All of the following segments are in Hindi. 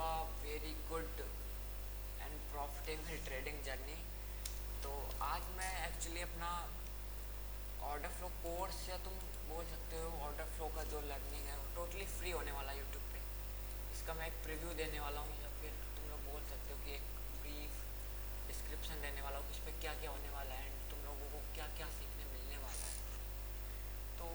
Very good and profitable trading journey. तो आज मैं एक्चुअली अपना ऑर्डर फ्लो कोर्स, या तुम बोल सकते हो ऑर्डर फ्लो का जो लर्निंग है वो टोटली फ्री होने वाला है यूट्यूब पे। इसका मैं एक प्रीव्यू देने वाला हूँ, या फिर तुम लोग बोल सकते हो कि एक ब्रीफ डिस्क्रिप्शन देने वाला हूँ कि इस पर क्या क्या होने वाला है एंड तुम लोगों को क्या क्या सीखने मिलने वाला है। तो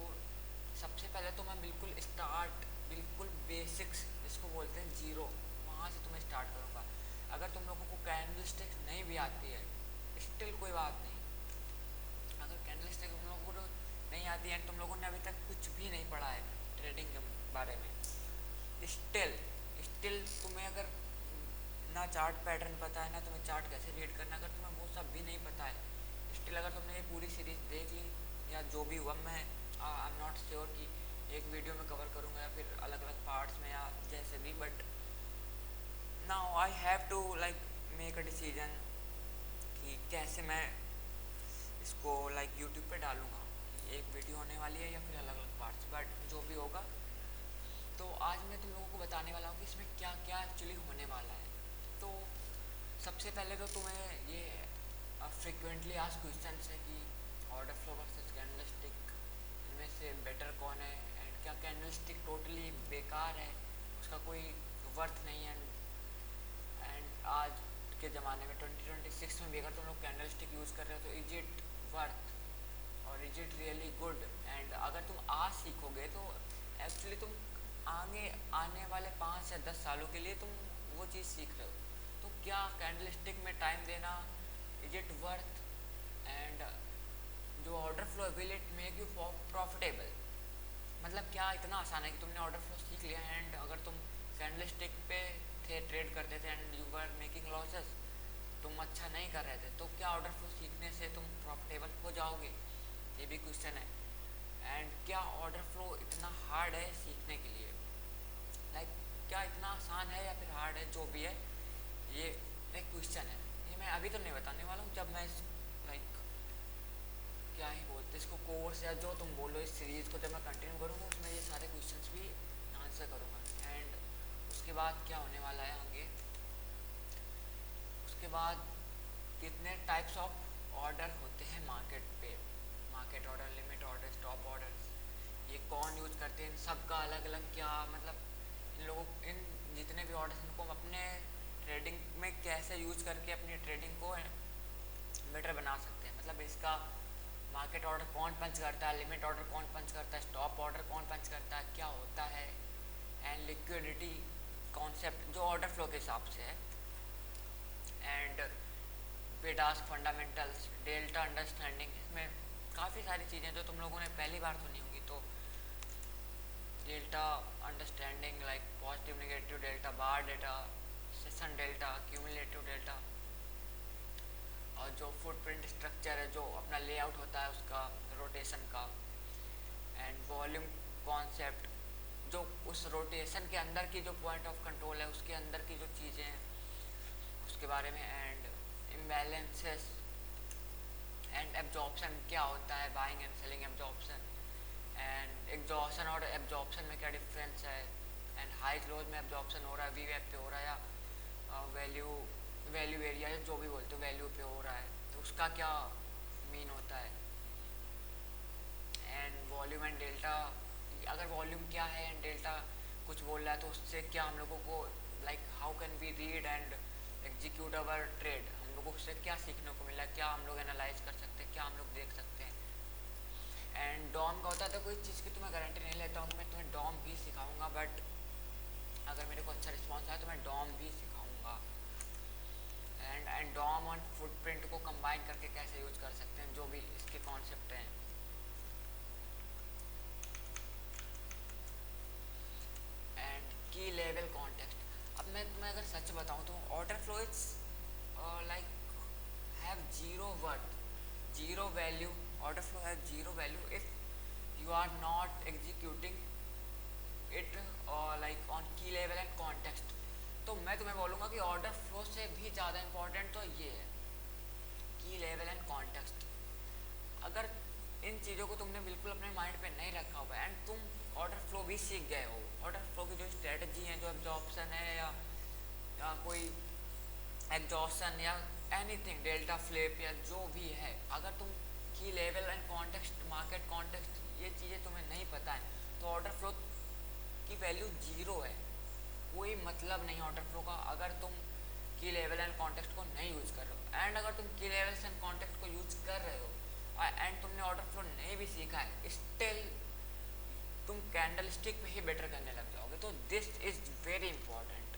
सबसे पहले तो मैं बिल्कुल बेसिक्स जिसको बोलते हैं जीरो, वहाँ से तुम्हें स्टार्ट करूँगा। अगर तुम लोगों को कैंडलस्टिक्स नहीं भी आती है स्टिल कोई बात नहीं। अगर कैंडलस्टिक तुम लोगों को नहीं आती है, तुम लोगों ने अभी तक कुछ भी नहीं पढ़ा है ट्रेडिंग के बारे में, स्टिल स्टिल तुम्हें अगर ना चार्ट पैटर्न पता है, ना तुम्हें चार्ट कैसे रीड करना, अगर तुम्हें वो सब भी नहीं पता है, स्टिल अगर तुमने ये पूरी सीरीज देख ली या जो भी हुआ, मैं आई एम नॉट श्योर कि एक वीडियो में कवर करूँगा या फिर अलग अलग पार्ट्स में या जैसे भी, but now I have to like make a decision कि कैसे मैं इसको लाइक यूट्यूब पे डालूँगा, कि एक वीडियो होने वाली है या फिर अलग अलग पार्ट्स, बट जो भी होगा। तो आज मैं तुम लोगों को बताने वाला हूँ कि इसमें क्या क्या एक्चुअली होने वाला है। तो सबसे पहले तो तुम्हें ये फ्रिक्वेंटली आस्क्ड क्वेश्चन है कि ऑर्डर फ्लो वर्सेस कैंडलस्टिक, इनमें से बेटर कौन है, एंड क्या कैंडलस्टिक टोटली बेकार है, उसका कोई वर्थ नहीं है। एंड आज के ज़माने में 2026 में भी अगर तुम लोग कैंडलस्टिक यूज़ कर रहे हो तो इज इट वर्थ और is it really good. And अगर तुम आज सीखोगे तो एक्चुअली तुम आगे आने वाले 5 या 10 सालों के लिए तुम वो चीज़ सीख रहे हो। तो क्या कैंडलस्टिक में टाइम देना इज इट वर्थ, एंड जो order flow will it make you profitable, मतलब क्या इतना आसान है कि तुमने ऑर्डर फ्लो सीख लिया एंड अगर तुम कैंडलस्टिक पे थे, ट्रेड करते थे and you were making losses, तुम अच्छा नहीं कर रहे थे, तो क्या ऑर्डर फ्लो सीखने से तुम प्रॉफिटेबल हो जाओगे, ये भी क्वेश्चन है। एंड क्या ऑर्डर फ्लो इतना हार्ड है सीखने के लिए, लाइक क्या इतना आसान है या फिर हार्ड है, जो भी है ये एक क्वेश्चन है। ये मैं अभी तो नहीं बताने वाला हूँ, जब मैं लाइक क्या ही बोलते इसको कोर्स या जो तुम बोलो इस सीरीज़ को जब मैं कंटिन्यू करूँगा उसमें ये सारे क्वेश्चंस भी आंसर करूँगा। एंड उसके बाद क्या होने वाला है आगे, उसके बाद कितने टाइप्स ऑफ ऑर्डर होते हैं मार्केट पे, market order, limit order, stop order, ये कौन यूज़ करते हैं, इन सब का अलग अलग क्या मतलब, इन लोगों इन जितने भी ऑर्डर इनको हम अपने ट्रेडिंग में कैसे यूज़ करके अपनी ट्रेडिंग को बेटर बना सकते हैं। मतलब इसका मार्केट ऑर्डर कौन पंच करता है, लिमिट ऑर्डर कौन पंच करता है, स्टॉप ऑर्डर कौन पंच करता है, क्या होता है, एंड लिक्विडिटी कॉन्सेप्ट जो ऑर्डर फ्लो के हिसाब से है, एंड बेडास्क फंडामेंटल्स, डेल्टा अंडरस्टैंडिंग, इसमें काफ़ी सारी चीज़ें जो तुम लोगों ने पहली बार सुनी होंगी। तो delta understanding like positive negative delta, bar data, session delta, cumulative delta, और जो फुटप्रिंट स्ट्रक्चर है, जो अपना लेआउट होता है उसका रोटेशन का, एंड वॉल्यूम कॉन्सेप्ट, जो उस रोटेशन के अंदर की जो पॉइंट ऑफ कंट्रोल है उसके अंदर की जो चीज़ें हैं उसके बारे में, एंड इम्बैलेंसेस, एंड एब्जॉर्प्शन क्या होता है, buying and selling absorption, and exhaustion और एब्जॉर्प्शन में क्या डिफरेंस है, एंड हाई क्लोज में एब्जॉर्प्शन हो रहा है, वी वेब पे हो रहा है, या वैल्यू वैल्यू एरिया जो भी बोलते हो वैल्यू पे हो रहा है, तो उसका क्या मीन होता है, एंड वॉल्यूम एंड डेल्टा, अगर वॉल्यूम क्या है एंड डेल्टा कुछ बोल रहा है तो उससे क्या हम लोगों को like how can we read and execute our trade, हम लोगों से क्या सीखने को मिला, क्या हम लोग एनालाइज कर सकते हैं, क्या हम लोग देख सकते हैं। एंड डॉम का होता है, तो कोई चीज़ की तो मैं गारंटी नहीं लेता हूँ, मैं तुम्हें डॉम भी सिखाऊंगा, बट अगर मेरे को अच्छा रिस्पॉन्स आया तो मैं डॉम भी सिखाऊंगा। एंड डॉम और फुटप्रिंट को कंबाइन करके कैसे यूज कर सकते हैं, जो भी इसके कॉन्सेप्ट हैं। एंड की लेवल कॉन्टेक्स्ट, अब मैं तुम्हें अगर सच बताऊं तो order flow is like have zero worth, zero value, order flow have zero value if you are not executing it like on key level and context. तो मैं तुम्हें बोलूँगा कि ऑर्डर फ्लो से भी ज़्यादा इंपॉर्टेंट तो ये है, की लेवल एंड कॉन्टेक्स्ट। अगर इन चीज़ों को तुमने बिल्कुल अपने माइंड पे नहीं रखा हुआ एंड तुम ऑर्डर फ्लो भी सीख गए हो, ऑर्डर फ्लो की जो स्ट्रेटजी है, जो एब्जॉर्प्शन है या कोई एग्जॉशन या एनीथिंग डेल्टा फ्लिप या जो भी है, अगर तुम की level and context, market context, ये चीज़ें तुम्हें नहीं पता है तो ऑर्डर फ्लो की वैल्यू जीरो है, कोई मतलब नहीं ऑर्डर फ्लो का अगर तुम की लेवल एंड कॉन्टेक्स्ट को नहीं यूज़ कर रहे हो। एंड अगर तुम की लेवल्स एंड कॉन्टेक्स्ट को यूज़ कर रहे हो एंड तुमने ऑर्डर फ्लो नहीं भी सीखा है, स्टिल तुम कैंडल स्टिक पे ही बेटर करने लग जाओगे। तो this is very important.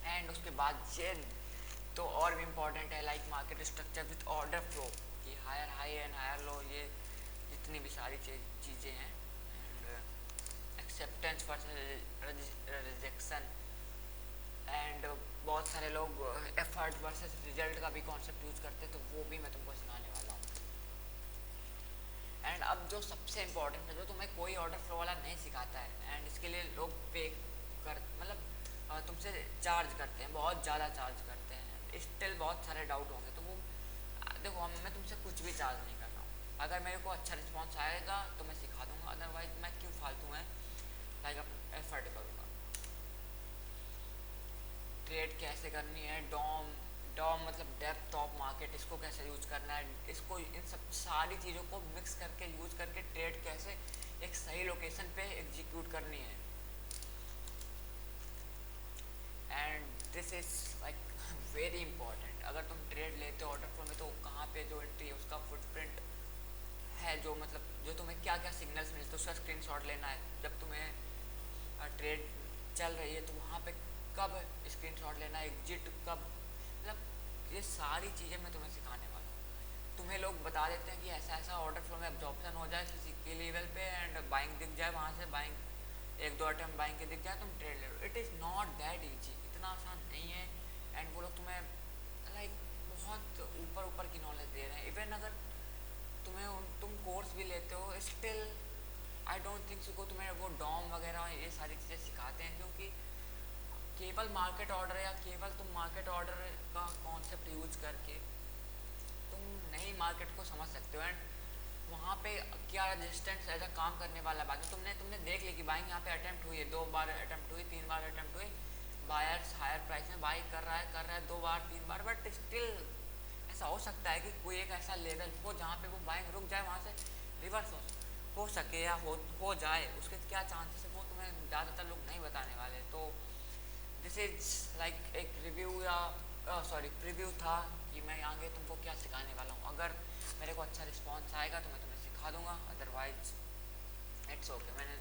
And उसके बाद ये तो और भी इम्पॉर्टेंट है, like market structure with order flow, कि higher high and higher low, ये जितनी भी सारी चीज़ें हैं, and acceptance versus rejection, and बहुत सारे लोग एफर्ट वर्सेस रिजल्ट का भी कॉन्सेप्ट यूज़ करते हैं, तो वो भी मैं तुमको सिखाने वाला हूँ। एंड अब जो सबसे इम्पोर्टेंट है, जो तुम्हें कोई ऑर्डर फ्लो वाला नहीं सिखाता है, एंड इसके लिए लोग पे कर मतलब तुमसे चार्ज करते हैं, बहुत ज़्यादा चार्ज करते हैं, स्टिल बहुत सारे डाउट होंगे, तो वो देखो मैं तुमसे कुछ भी चार्ज नहीं कर रहा हूँ, अगर मेरे को अच्छा रिस्पॉन्स आएगा तो मैं सिखा दूँगा, अदरवाइज मैं क्यों फालतू में लाइक एफर्ट करूँगा। ट्रेड कैसे करनी है, डॉम डॉम मतलब डेप्थ ऑफ मार्केट, इसको कैसे यूज करना है, इसको इन सब सारी चीज़ों को मिक्स करके यूज करके ट्रेड कैसे एक सही लोकेशन पे एग्जीक्यूट करनी है। And this is like very important. अगर तुम ट्रेड लेते हो ऑर्डर फ्लो में, तो कहाँ पे जो एंट्री है उसका फुटप्रिंट है, जो मतलब जो तुम्हें क्या क्या सिग्नल्स मिलते हैं उसका स्क्रीनशॉट लेना है, जब तुम्हें ट्रेड चल रही है तो वहाँ पे कब स्क्रीनशॉट लेना है, एग्जिट कब, मतलब ये सारी चीज़ें मैं तुम्हें सिखाने वाला हूँ। तुम्हें लोग बता देते हैं कि ऐसा ऐसा ऑर्डर फ्लो में एब्जॉर्प्शन हो जाए किसी के लेवल पे एंड बाइंग दिख जाए, वहाँ से बाइंग एक दो अटैम्प्ट बाइंग के दिख जाए, तुम ट्रेड ले लो। It is not that easy, इतना आसान नहीं है। एंड वो लोग तुम्हें लाइक बहुत ऊपर ऊपर की नॉलेज दे रहे हैं। इवन अगर तुम कोर्स भी लेते हो, still I don't think so को तुम्हें वो डॉम वगैरह ये सारी चीज़ें सिखाते हैं, क्योंकि केवल मार्केट ऑर्डर या केवल तुम मार्केट ऑर्डर का कॉन्सेप्ट यूज करके तुम नहीं मार्केट को समझ सकते हो। एंड वहाँ पे क्या रेजिस्टेंस ऐसा काम करने वाला, बाकी तुमने देख ली कि बाइंग यहाँ पे अटेम्प्ट हुई है, 2 बार अटेम्प्ट हुई, 3 बार अटेम्प्ट हुई, बायर्स हायर प्राइस में बाई कर रहा है 2 बार 3 बार, बट स्टिल ऐसा हो सकता है कि कोई एक ऐसा लेवल हो जहाँ पे वो बाइंग रुक जाए, वहाँ से रिवर्स हो सके या हो जाए, उसके क्या चांसेस है वो तुम्हें ज़्यादातर लोग नहीं बताने वाले। तो दिस इज लाइक एक रिव्यू या प्रीव्यू था कि मैं आगे तुमको क्या सिखाने वाला हूँ। अगर मेरे को अच्छा रिस्पॉन्स आएगा तो मैं तुम्हें सिखा दूंगा, अदरवाइज इट्स ओके। मैंने